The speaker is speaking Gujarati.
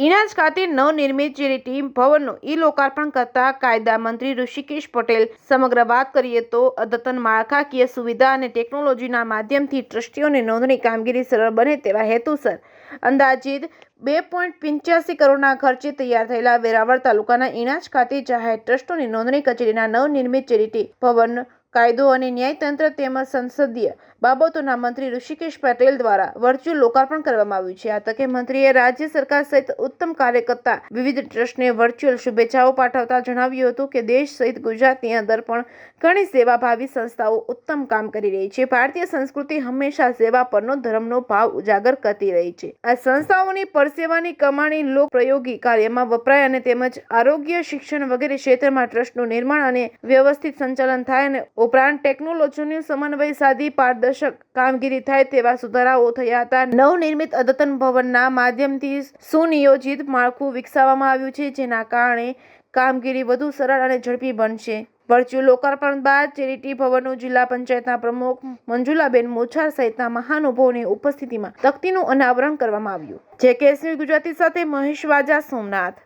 ઇણાજ ખાતે નવનિર્મિત ચેરિટી ભવનનું લોકાર્પણ કરતા કાયદા મંત્રી ઋષિકેશ પટેલ. સમગ્ર વાત કરીએ તો અદ્યતન માળખાકીય સુવિધા અને ટેકનોલોજીના માધ્યમથી ટ્રસ્ટીઓની નોંધણી કામગીરી સરળ બને તેવા હેતુસર અંદાજિત 2.85 કરોડના ખર્ચે તૈયાર થયેલા વેરાવળ તાલુકાના ઇણાજ ખાતે જાહેર ટ્રસ્ટોની નોંધણી કચેરીના નવનિર્મિત ચેરિટી ભવન કાયદો અને ન્યાયતંત્ર તેમજ સંસદીય બાબતોના મંત્રી ઋષિકેશ પટેલ દ્વારા વર્ચ્યુઅલ લોકાર્પણ કરવામાં આવ્યું છે. આ તકે મંત્રીએ રાજ્ય સરકાર સહિત ઉત્તમ કાર્ય કરતા વિવિધ ટ્રસ્ટને વર્ચ્યુઅલ શુભેચ્છાઓ પાઠવતા જણાવ્યું હતું કે દેશ સહિત ગુજરાતની અંદર પણ ઘણી સેવાભાવી સંસ્થાઓ ઉત્તમ કામ કરી રહી છે. ભારતીય સંસ્કૃતિ હંમેશા સેવા પરનો ધર્મનો ભાવ ઉજાગર કરતી રહી છે. આ સંસ્થાઓની પરસેવાની કમાણી લોક પ્રયોગી કાર્યમાં વપરાય અને તેમજ આરોગ્ય, શિક્ષણ વગેરે ક્ષેત્રમાં ટ્રસ્ટનું નિર્માણ અને વ્યવસ્થિત સંચાલન થાય અને ઉપરાંત ટેકનોલોજીનો સમન્વય સાધી પારદર્શક કામગીરી થાય તેવા સુધારાઓ થયા હતા. નવનિર્મિત અદ્યતન ભવનના માધ્યમથી સુનિયોજિત માળખું વિકસાવવામાં આવ્યું છે, જેના કારણે કામગીરી વધુ સરળ અને ઝડપી બનશે. વર્ચ્યુઅલ લોકાર્પણ બાદ ચેરિટી ભવનનું જિલ્લા પંચાયતના પ્રમુખ મંજુલાબેન મોછાર સહિતના મહાનુભાવોની ઉપસ્થિતિમાં તકતીનું અનાવરણ કરવામાં આવ્યું. જે કેસરી ગુજરાતી સાથે મહેશ વાજા, સોમનાથ.